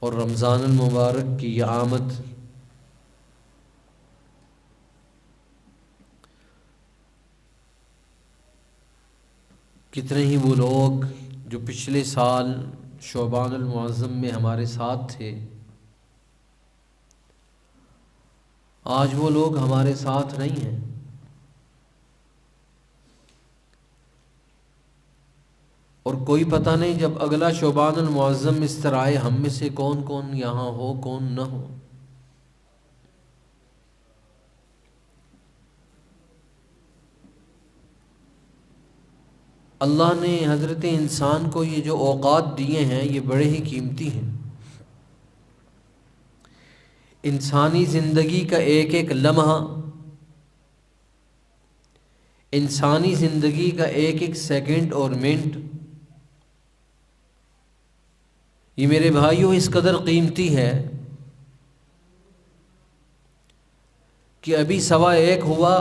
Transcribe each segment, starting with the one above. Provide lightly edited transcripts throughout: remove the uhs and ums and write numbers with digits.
اور رمضان المبارک کی یہ آمد کتنے ہی وہ لوگ جو پچھلے سال شعبان المعظم میں ہمارے ساتھ تھے، آج وہ لوگ ہمارے ساتھ نہیں ہیں۔ اور کوئی پتہ نہیں جب اگلا شعبان المعظم اس طرح آئے ہم میں سے کون کون یہاں ہو، کون نہ ہو۔ اللہ نے حضرت انسان کو یہ جو اوقات دیے ہیں یہ بڑے ہی قیمتی ہیں۔ انسانی زندگی کا ایک ایک لمحہ، انسانی زندگی کا ایک ایک سیکنڈ اور منٹ، یہ میرے بھائیوں اس قدر قیمتی ہے کہ ابھی 1:15 ہوا،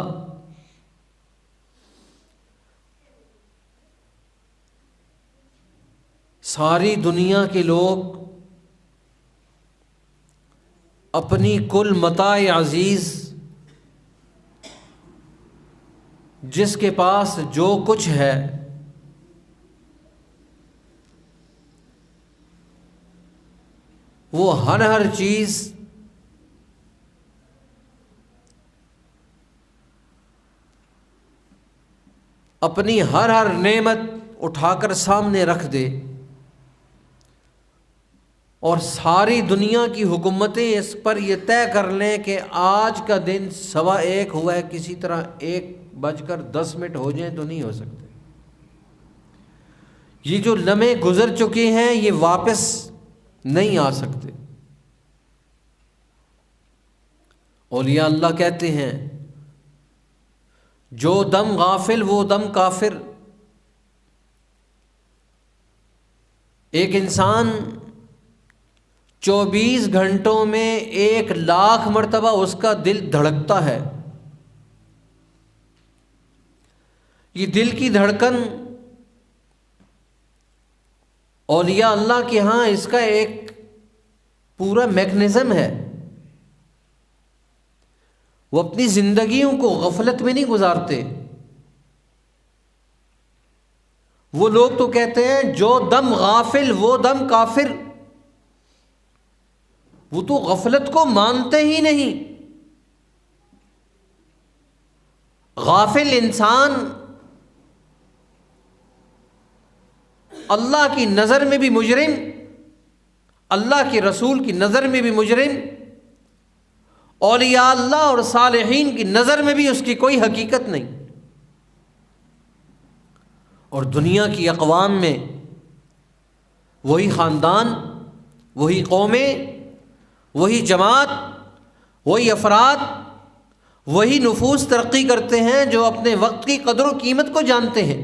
ساری دنیا کے لوگ اپنی کل متاع عزیز، جس کے پاس جو کچھ ہے، وہ ہر چیز اپنی ہر نعمت اٹھا کر سامنے رکھ دے، اور ساری دنیا کی حکومتیں اس پر یہ طے کر لیں کہ آج کا دن 1:15 ہوا ہے، کسی طرح 1:10 ہو جائیں تو نہیں ہو سکتے۔ یہ جو لمحے گزر چکے ہیں یہ واپس نہیں آ سکتے۔ اولیاء اللہ کہتے ہیں جو دم غافل وہ دم کافر۔ ایک انسان 24 گھنٹوں میں 1,00,000 مرتبہ اس کا دل دھڑکتا ہے۔ یہ دل کی دھڑکن اولیاء اللہ کے ہاں اس کا ایک پورا میکانزم ہے۔ وہ اپنی زندگیوں کو غفلت میں نہیں گزارتے۔ وہ لوگ تو کہتے ہیں جو دم غافل وہ دم کافر، وہ تو غفلت کو مانتے ہی نہیں۔ غافل انسان اللہ کی نظر میں بھی مجرم، اللہ کے رسول کی نظر میں بھی مجرم، اولیاء اللہ اور صالحین کی نظر میں بھی اس کی کوئی حقیقت نہیں۔ اور دنیا کی اقوام میں وہی خاندان، وہی قومیں، وہی جماعت، وہی افراد، وہی نفوس ترقی کرتے ہیں جو اپنے وقت کی قدر و قیمت کو جانتے ہیں۔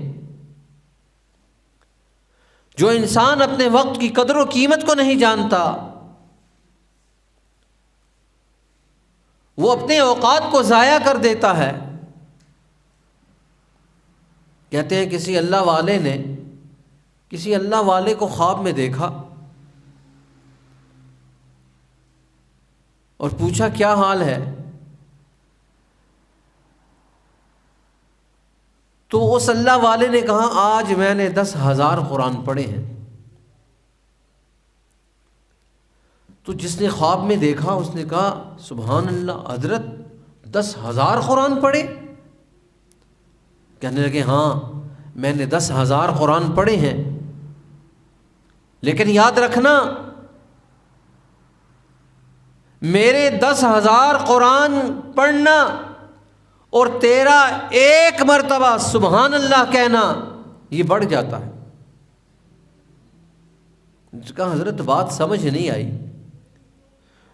جو انسان اپنے وقت کی قدر و قیمت کو نہیں جانتا، وہ اپنے اوقات کو ضائع کر دیتا ہے۔ کہتے ہیں کسی اللہ والے کو خواب میں دیکھا اور پوچھا کیا حال ہے؟ تو اس اللہ والے نے کہا آج میں نے 10,000 قرآن پڑھے ہیں۔ تو جس نے خواب میں دیکھا اس نے کہا سبحان اللہ، حضرت 10,000 قرآن پڑھے؟ کہنے لگے ہاں میں نے 10,000 قرآن پڑھے ہیں، لیکن یاد رکھنا میرے 10,000 قرآن پڑھنا اور تیرا 1 مرتبہ سبحان اللہ کہنا یہ بڑھ جاتا ہے۔ اس کا حضرت بات سمجھ نہیں آئی۔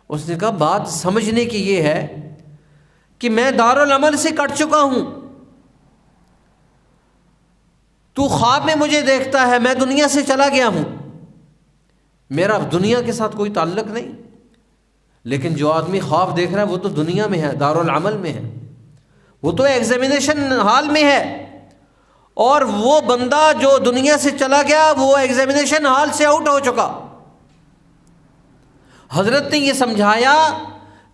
اس نے کہا بات سمجھنے کی یہ ہے کہ میں دارالعمل سے کٹ چکا ہوں، تو خواب میں مجھے دیکھتا ہے، میں دنیا سے چلا گیا ہوں، میرا دنیا کے ساتھ کوئی تعلق نہیں۔ لیکن جو آدمی خواب دیکھ رہا ہے وہ تو دنیا میں ہے، دارالعمل میں ہے، وہ تو ایگزامینیشن ہال میں ہے، اور وہ بندہ جو دنیا سے چلا گیا وہ ایگزامینیشن ہال سے آؤٹ ہو چکا۔ حضرت نے یہ سمجھایا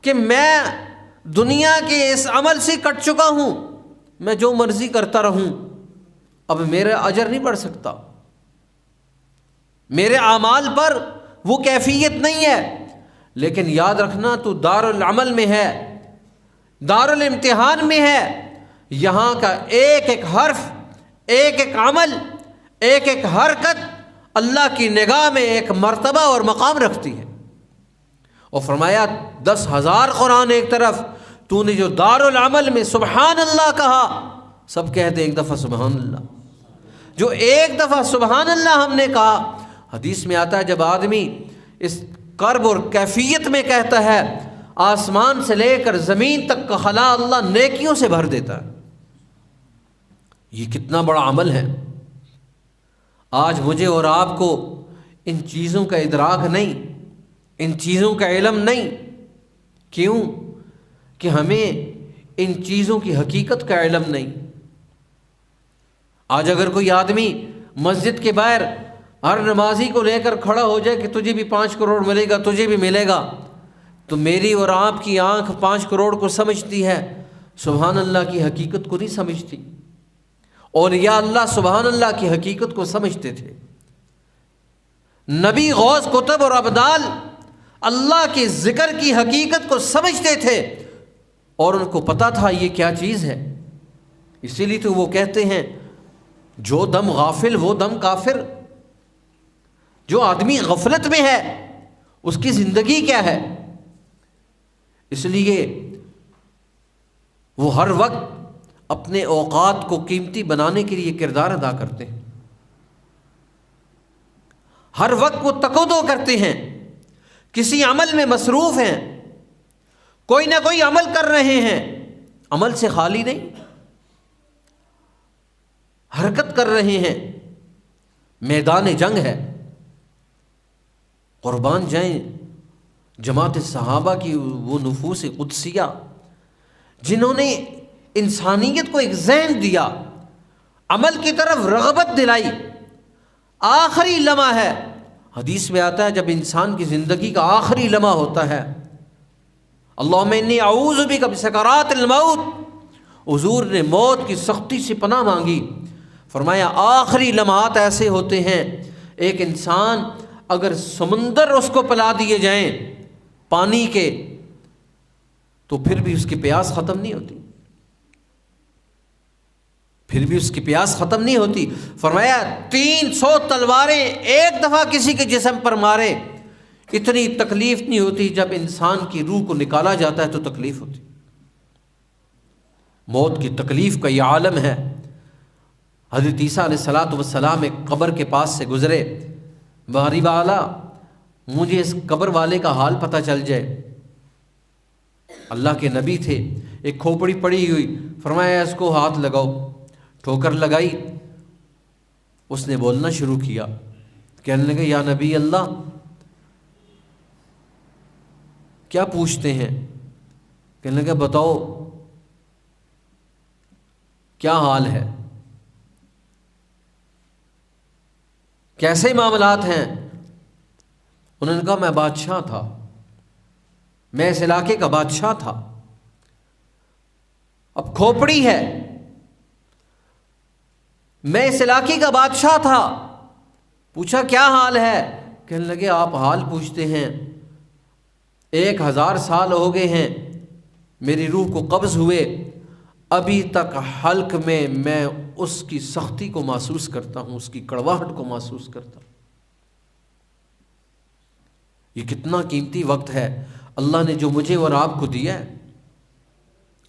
کہ میں دنیا کے اس عمل سے کٹ چکا ہوں، میں جو مرضی کرتا رہوں، اب میرا اجر نہیں بڑھ سکتا، میرے اعمال پر وہ کیفیت نہیں ہے۔ لیکن یاد رکھنا تو دار العمل میں ہے، دار الامتحان میں ہے، یہاں کا ایک ایک حرف، ایک ایک عمل، ایک ایک حرکت اللہ کی نگاہ میں ایک مرتبہ اور مقام رکھتی ہے۔ اور فرمایا 10,000 قرآن ایک طرف، تو نے جو دار العمل میں سبحان اللہ کہا، سب کہتے ایک دفعہ سبحان اللہ۔ جو ایک دفعہ سبحان اللہ ہم نے کہا، حدیث میں آتا ہے جب آدمی اس کرب اور کیفیت میں کہتا ہے، آسمان سے لے کر زمین تک کا خلا اللہ نیکیوں سے بھر دیتا ہے۔ یہ کتنا بڑا عمل ہے۔ آج مجھے اور آپ کو ان چیزوں کا ادراک نہیں، ان چیزوں کا علم نہیں۔ کیوں؟ کہ ہمیں ان چیزوں کی حقیقت کا علم نہیں۔ آج اگر کوئی آدمی مسجد کے باہر ہر نمازی کو لے کر کھڑا ہو جائے کہ تجھے بھی 5 کروڑ ملے گا، تجھے بھی ملے گا، تو میری اور آپ کی آنکھ 5 کروڑ کو سمجھتی ہے، سبحان اللہ کی حقیقت کو نہیں سمجھتی۔ اولیاء اللہ سبحان اللہ کی حقیقت کو سمجھتے تھے۔ نبی، غوث، قطب اور ابدال اللہ کے ذکر کی حقیقت کو سمجھتے تھے، اور ان کو پتا تھا یہ کیا چیز ہے۔ اسی لیے تو وہ کہتے ہیں جو دم غافل وہ دم کافر۔ جو آدمی غفلت میں ہے اس کی زندگی کیا ہے؟ اس لیے وہ ہر وقت اپنے اوقات کو قیمتی بنانے کے لیے کردار ادا کرتے ہیں، ہر وقت وہ تقویٰ کرتے ہیں، کسی عمل میں مصروف ہیں، کوئی نہ کوئی عمل کر رہے ہیں، عمل سے خالی نہیں، حرکت کر رہے ہیں، میدان جنگ ہے۔ قربان جائیں جماعت صحابہ کی وہ نفوس قدسیہ جنہوں نے انسانیت کو ایک ذہن دیا، عمل کی طرف رغبت دلائی۔ آخری لمحہ ہے، حدیث میں آتا ہے جب انسان کی زندگی کا آخری لمحہ ہوتا ہے، اللہم انی اعوذ بک بسکرات الموت، حضور نے موت کی سختی سے پناہ مانگی۔ فرمایا آخری لمحات ایسے ہوتے ہیں، ایک انسان اگر سمندر اس کو پلا دیے جائیں پانی کے تو پھر بھی اس کی پیاس ختم نہیں ہوتی، پھر بھی اس کی پیاس ختم نہیں ہوتی۔ فرمایا 300 تلواریں ایک دفعہ کسی کے جسم پر مارے اتنی تکلیف نہیں ہوتی، جب انسان کی روح کو نکالا جاتا ہے تو تکلیف ہوتی۔ موت کی تکلیف کا یہ عالم ہے۔ حضرت عیسیٰ علیہ السلام ایک قبر کے پاس سے گزرے، باری والا مجھے اس قبر والے کا حال پتہ چل جائے۔ اللہ کے نبی تھے، ایک کھوپڑی پڑی ہوئی، فرمایا اس کو ہاتھ لگاؤ، ٹھوکر لگائی، اس نے بولنا شروع کیا، کہنے لگے یا نبی اللہ کیا پوچھتے ہیں؟ کہنے لگے بتاؤ کیا حال ہے، کیسے معاملات ہیں؟ انہوں نے کہا میں بادشاہ تھا، میں اس علاقے کا بادشاہ تھا، اب کھوپڑی ہے، میں اس علاقے کا بادشاہ تھا۔ پوچھا کیا حال ہے؟ کہنے لگے آپ حال پوچھتے ہیں، 1000 سال ہو گئے ہیں میری روح کو قبض ہوئے، ابھی تک حلق میں اس کی سختی کو محسوس کرتا ہوں، اس کی کڑواہٹ کو محسوس کرتا ہوں۔ یہ کتنا قیمتی وقت ہے اللہ نے جو مجھے اور آپ کو دیا ہے۔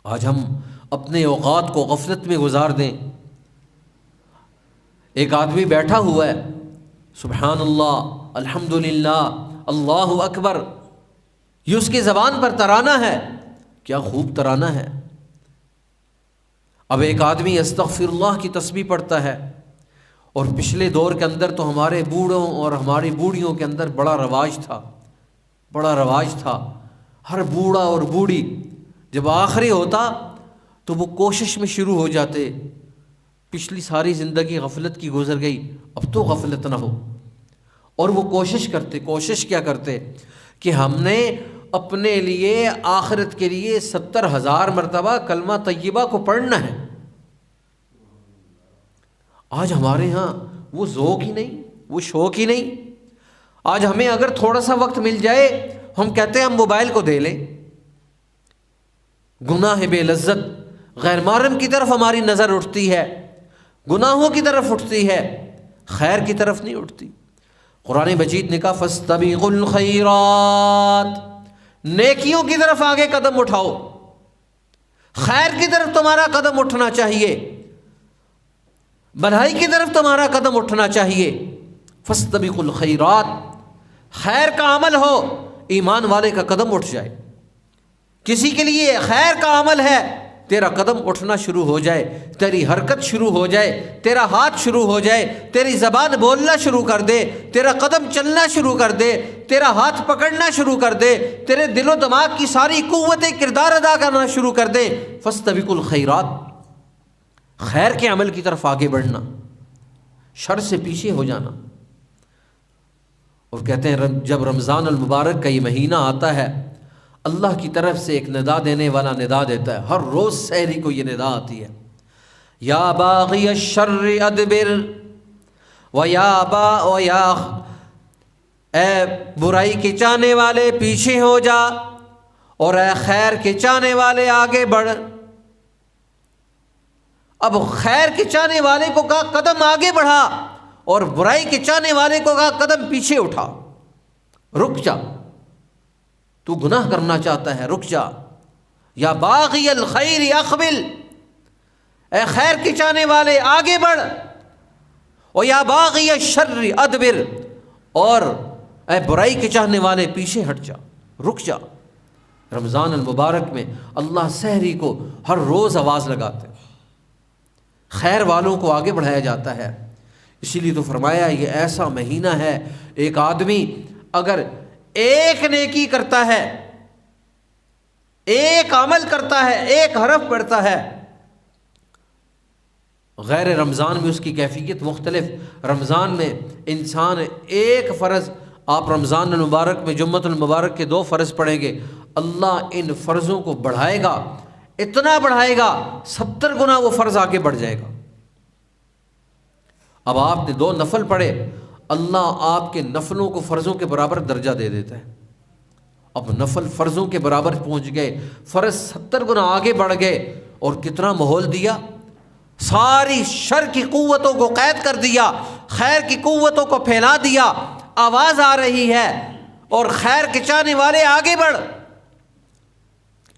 آج ہم اپنے اوقات کو غفلت میں گزار دیں۔ ایک آدمی بیٹھا ہوا ہے، سبحان اللہ، الحمدللہ، اللہ اکبر، یہ اس کی زبان پر ترانہ ہے، کیا خوب ترانہ ہے۔ اب ایک آدمی استغفر اللہ کی تسبیح پڑھتا ہے، اور پچھلے دور کے اندر تو ہمارے بوڑھوں اور ہماری بوڑھیوں کے اندر بڑا رواج تھا، ہر بوڑھا اور بوڑھی جب آخری ہوتا تو وہ کوشش میں شروع ہو جاتے، پچھلی ساری زندگی غفلت کی گزر گئی، اب تو غفلت نہ ہو، اور وہ کوشش کیا کرتے کہ ہم نے اپنے لیے آخرت کے لیے 70,000 مرتبہ کلمہ طیبہ کو پڑھنا ہے۔ آج ہمارے ہاں وہ ذوق ہی نہیں، وہ شوق ہی نہیں۔ آج ہمیں اگر تھوڑا سا وقت مل جائے ہم کہتے ہیں ہم موبائل کو دے لیں۔ گناہ بے لذت، غیر محرم کی طرف ہماری نظر اٹھتی ہے، گناہوں کی طرف اٹھتی ہے، خیر کی طرف نہیں اٹھتی۔ قرآن مجید نے کہا فاستبقوا الخیرات، نیکیوں کی طرف آگے قدم اٹھاؤ، خیر کی طرف تمہارا قدم اٹھنا چاہیے، بھلائی کی طرف تمہارا قدم اٹھنا چاہیے۔ فاستبقوا الخیرات، خیر کا عمل ہو، ایمان والے کا قدم اٹھ جائے۔ کسی کے لیے خیر کا عمل ہے، تیرا قدم اٹھنا شروع ہو جائے، تیری حرکت شروع ہو جائے، تیرا ہاتھ شروع ہو جائے، تیری زبان بولنا شروع کر دے، تیرا قدم چلنا شروع کر دے، تیرا ہاتھ پکڑنا شروع کر دے، تیرے دل و دماغ کی ساری قوتیں کردار ادا کرنا شروع کر دے۔ فاستبقوا الخیرات، خیر کے عمل کی طرف آگے بڑھنا، شر سے پیچھے ہو جانا۔ اور کہتے ہیں جب رمضان المبارک کا یہ مہینہ آتا ہے، اللہ کی طرف سے ایک ندا دینے والا ندا دیتا ہے۔ ہر روز سحری کو یہ ندا آتی ہے، یا باغی الشر ادبر یا اے برائی کے چاہنے والے پیچھے ہو جا، اور اے خیر کے چاہنے والے آگے بڑھ۔ اب خیر کے چاہنے والے کو کہا قدم آگے بڑھا، اور برائی کے چاہنے والے کو کہا قدم پیچھے اٹھا، رک جا، تو گناہ کرنا چاہتا ہے رک جا۔ یا باغی الخیر اقبل، اے خیر کے چاہنے والے آگے بڑھ، اور یا باغی الشر ادبر، اور اے برائی کے چاہنے والے پیچھے ہٹ جا، رک جا۔ رمضان المبارک میں اللہ سحری کو ہر روز آواز لگاتے ہیں، خیر والوں کو آگے بڑھایا جاتا ہے۔ اسی لیے تو فرمایا یہ ایسا مہینہ ہے، ایک آدمی اگر ایک نیکی کرتا ہے، ایک عمل کرتا ہے، ایک حرف پڑھتا ہے، غیر رمضان میں اس کی کیفیت مختلف۔ رمضان میں انسان ایک فرض، آپ رمضان المبارک میں جمعۃ المبارک کے 2 فرض پڑھیں گے، اللہ ان فرضوں کو بڑھائے گا، اتنا بڑھائے گا 70 گنا وہ فرض آگے بڑھ جائے گا۔ اب آپ نے 2 نفل پڑھے، اللہ آپ کے نفلوں کو فرضوں کے برابر درجہ دے دیتا ہے۔ اب نفل فرضوں کے برابر پہنچ گئے، فرض 70 گنا آگے بڑھ گئے، اور کتنا ماحول دیا، ساری شر کی قوتوں کو قید کر دیا، خیر کی قوتوں کو پھیلا دیا۔ آواز آ رہی ہے اور خیر کے چاہنے والے آگے بڑھ،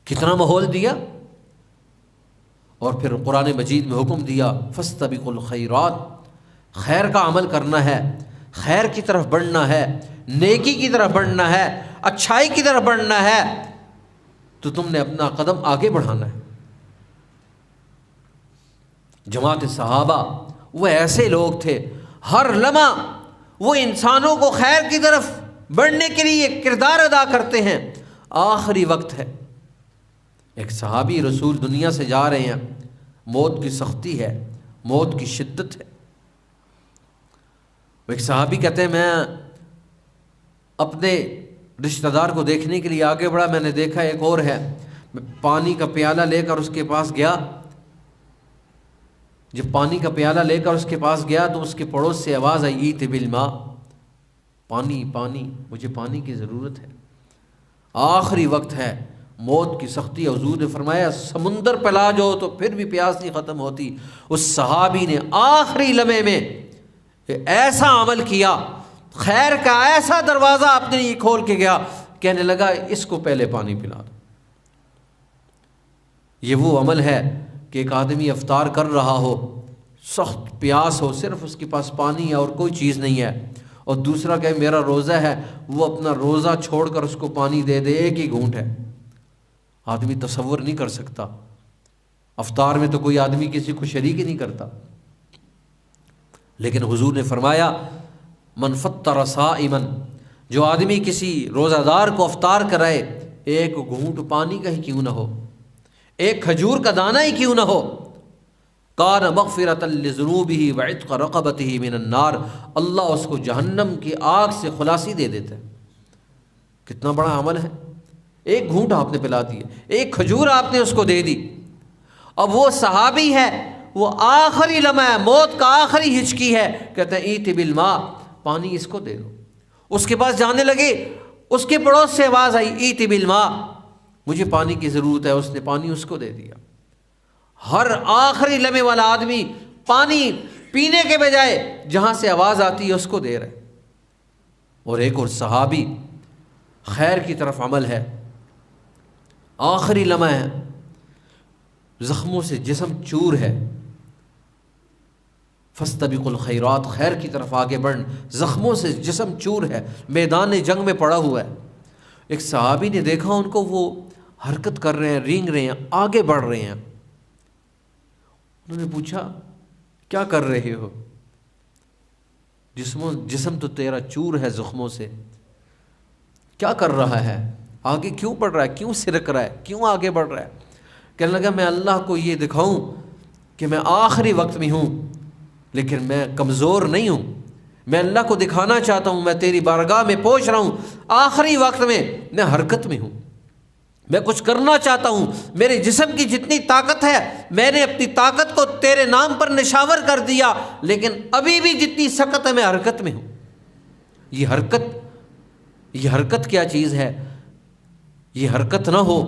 کتنا ماحول دیا۔ اور پھر قرآن مجید میں حکم دیا فاستبقوا الخیرات، خیر کا عمل کرنا ہے، خیر کی طرف بڑھنا ہے، نیکی کی طرف بڑھنا ہے، اچھائی کی طرف بڑھنا ہے، تو تم نے اپنا قدم آگے بڑھانا ہے۔ جماعت صحابہ وہ ایسے لوگ تھے، ہر لمحہ وہ انسانوں کو خیر کی طرف بڑھنے کے لیے کردار ادا کرتے ہیں۔ آخری وقت ہے، ایک صحابی رسول دنیا سے جا رہے ہیں، موت کی سختی ہے، موت کی شدت ہے۔ ایک صحابی کہتے ہیں میں اپنے رشتہ دار کو دیکھنے کے لیے آگے بڑھا، میں نے دیکھا ایک اور ہے، میں پانی کا پیالہ لے کر اس کے پاس گیا۔ جب پانی کا پیالہ لے کر اس کے پاس گیا تو اس کے پڑوس سے آواز آئی ایت بالماء، پانی پانی، مجھے پانی کی ضرورت ہے۔ آخری وقت ہے، موت کی سختی۔ حضور نے فرمایا سمندر پلا جاؤ تو پھر بھی پیاس نہیں ختم ہوتی۔ اس صحابی نے آخری لمحے میں ایسا عمل کیا، خیر کا ایسا دروازہ اپنے لیے کھول کے گیا، کہنے لگا اس کو پہلے پانی پلا دو۔ یہ وہ عمل ہے کہ ایک آدمی افطار کر رہا ہو، سخت پیاس ہو، صرف اس کے پاس پانی ہے اور کوئی چیز نہیں ہے، اور دوسرا کہ میرا روزہ ہے، وہ اپنا روزہ چھوڑ کر اس کو پانی دے دے، ایک ہی گھونٹ ہے۔ آدمی تصور نہیں کر سکتا، افطار میں تو کوئی آدمی کسی کو شریک ہی نہیں کرتا، لیکن حضور نے فرمایا من فطر صائما، جو آدمی کسی روزہ دار کو افطار کرائے، ایک گھونٹ پانی کا ہی کیوں نہ ہو، ایک کھجور کا دانہ ہی کیوں نہ ہو، کان مغفرۃ لذنوبہ وعتق رقبتہ من النار، اللہ اس کو جہنم کی آگ سے خلاصی دے دیتا ہے۔ کتنا بڑا عمل ہے. ایک گھونٹ آپ نے پلا دی, ایک کھجور آپ نے اس کو دے دی. اب وہ صحابی ہے, وہ آخری لمحہ ہے, موت کا آخری ہچکی ہے, کہتے ہیں ایت بالماء, پانی اس کو دے دو. اس کے پاس جانے لگے, اس کے پڑوس سے آواز آئی ایت بالماء, مجھے پانی کی ضرورت ہے. اس نے پانی اس کو دے دیا. ہر آخری لمحے والا آدمی پانی پینے کے بجائے جہاں سے آواز آتی ہے اس کو دے رہے. اور ایک اور صحابی, خیر کی طرف عمل ہے, آخری لمحہ ہے, زخموں سے جسم چور ہے, فاستبقوا الخیرات, خیر کی طرف آگے بڑھن, زخموں سے جسم چور ہے, میدان جنگ میں پڑا ہوا ہے. ایک صحابی نے دیکھا ان کو, وہ حرکت کر رہے ہیں, رینگ رہے ہیں, آگے بڑھ رہے ہیں. انہوں نے پوچھا کیا کر رہے ہو؟ جسم تو تیرا چور ہے زخموں سے, کیا کر رہا ہے؟ آگے کیوں بڑھ رہا ہے, کیوں سرک رہا ہے, کیوں آگے بڑھ رہا ہے؟ کہنے لگا میں اللہ کو یہ دکھاؤں کہ میں آخری وقت میں ہوں, لیکن میں کمزور نہیں ہوں. میں اللہ کو دکھانا چاہتا ہوں, میں تیری بارگاہ میں پہنچ رہا ہوں, آخری وقت میں حرکت میں ہوں, میں کچھ کرنا چاہتا ہوں. میرے جسم کی جتنی طاقت ہے میں نے اپنی طاقت کو تیرے نام پر نشاور کر دیا, لیکن ابھی بھی جتنی سکت ہے میں حرکت میں ہوں. یہ حرکت کیا چیز ہے؟ یہ حرکت نہ ہو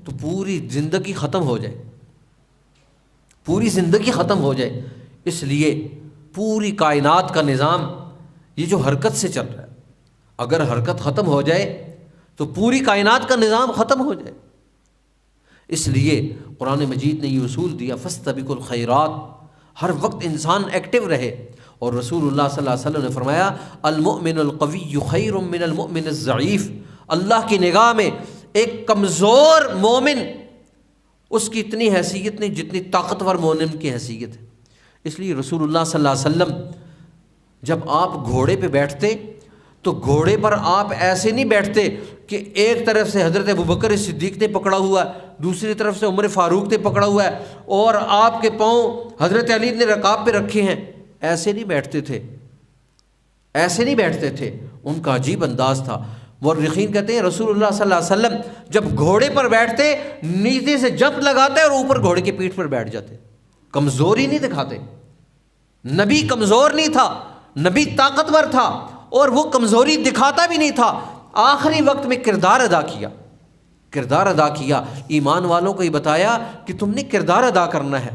تو پوری زندگی ختم ہو جائے, پوری زندگی ختم ہو جائے. اس لیے پوری کائنات کا نظام یہ جو حرکت سے چل رہا ہے, اگر حرکت ختم ہو جائے تو پوری کائنات کا نظام ختم ہو جائے. اس لیے قرآن مجید نے یہ اصول دیا فاستبقوا الخیرات, ہر وقت انسان ایکٹیو رہے. اور رسول اللہ صلی اللہ علیہ وسلم نے فرمایا المؤمن القوی خیر من المؤمن الضعیف, اللہ کی نگاہ میں ایک کمزور مومن اس کی اتنی حیثیت نہیں جتنی طاقتور مومن کی حیثیت ہے. اس لیے رسول اللہ صلی اللہ علیہ وسلم جب آپ گھوڑے پہ بیٹھتے تو گھوڑے پر آپ ایسے نہیں بیٹھتے کہ ایک طرف سے حضرت ابوبکر صدیق نے پکڑا ہوا ہے, دوسری طرف سے عمر فاروق نے پکڑا ہوا ہے, اور آپ کے پاؤں حضرت علی نے رکاب پہ رکھے ہیں. ایسے نہیں بیٹھتے تھے, ایسے نہیں بیٹھتے تھے. ان کا عجیب انداز تھا. مورخین کہتے ہیں رسول اللہ صلی اللہ علیہ وسلم جب گھوڑے پر بیٹھتے نیچے سے جمپ لگاتے اور اوپر گھوڑے کے پیٹھ پر بیٹھ جاتے. کمزوری نہیں دکھاتے. نبی کمزور نہیں تھا, نبی طاقتور تھا, اور وہ کمزوری دکھاتا بھی نہیں تھا. آخری وقت میں کردار ادا کیا. ایمان والوں کو یہ بتایا کہ تم نے کردار ادا کرنا ہے.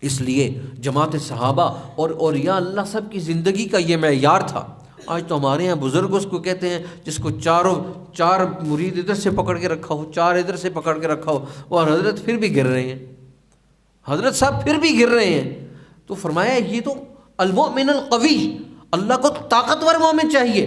اس لیے جماعت صحابہ اور اولیاء اللہ سب کی زندگی کا یہ معیار تھا. آج تو ہمارے یہاں بزرگ اس کو کہتے ہیں جس کو چار مرید ادھر سے پکڑ کے رکھا ہو, چار ادھر سے پکڑ کے رکھا ہو, اور حضرت پھر بھی گر رہے ہیں, حضرت صاحب پھر بھی گر رہے ہیں. تو فرمایا یہ تو المؤمن القوی, اللہ کو طاقتور مومن چاہیے,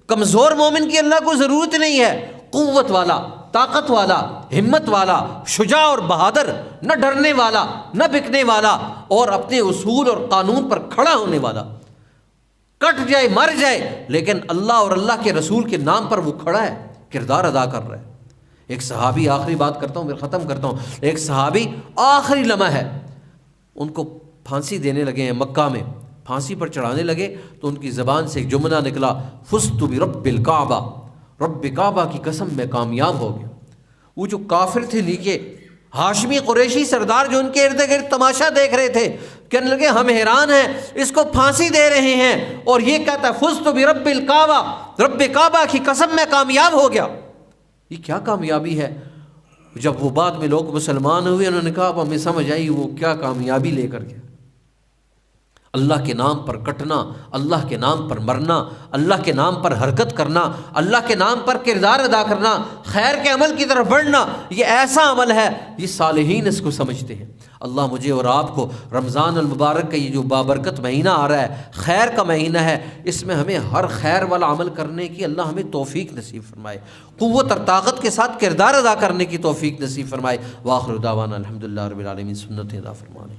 کمزور مومن کی اللہ کو ضرورت نہیں ہے. قوت والا, طاقت والا, ہمت والا, شجاع اور بہادر, نہ ڈرنے والا, نہ بکنے والا, اور اپنے اصول اور قانون پر کھڑا ہونے والا. کٹ جائے مر جائے لیکن اللہ اور اللہ کے رسول کے نام پر وہ کھڑا ہے, کردار ادا کر رہا ہے. ایک صحابی, آخری بات کرتا ہوں پھر ختم کرتا ہوں, ایک صحابی آخری لمحہ ہے, ان کو پھانسی دینے لگے ہیں مکہ میں, پھانسی پر چڑھانے لگے تو ان کی زبان سے ایک جملہ نکلا فزت برب الکعبہ, رب کعبہ کی قسم میں کامیاب ہو گیا. وہ جو کافر تھے نیچے, ہاشمی قریشی سردار جو ان کے ارد گرد تماشا دیکھ رہے تھے, کہنے لگے ہم حیران ہیں, اس کو پھانسی دے رہے ہیں اور یہ کہتا ہے فزت برب الکعبہ, رب کعبہ کی قسم میں کامیاب ہو گیا. یہ کیا کامیابی ہے؟ جب وہ بعد میں لوگ مسلمان ہوئے انہوں نے کہا اب ہمیں سمجھ آئی وہ کیا کامیابی لے کر گیا. اللہ کے نام پر کٹنا, اللہ کے نام پر مرنا, اللہ کے نام پر حرکت کرنا, اللہ کے نام پر کردار ادا کرنا, خیر کے عمل کی طرف بڑھنا, یہ ایسا عمل ہے یہ صالحین اس کو سمجھتے ہیں. اللہ مجھے اور آپ کو رمضان المبارک کا یہ جو بابرکت مہینہ آ رہا ہے, خیر کا مہینہ ہے, اس میں ہمیں ہر خیر والا عمل کرنے کی اللہ ہمیں توفیق نصیب فرمائے, قوت اور طاقت کے ساتھ کردار ادا کرنے کی توفیق نصیب فرمائے. وآخر دعوانا الحمدللہ رب العالمین. سنت ادا فرمائے.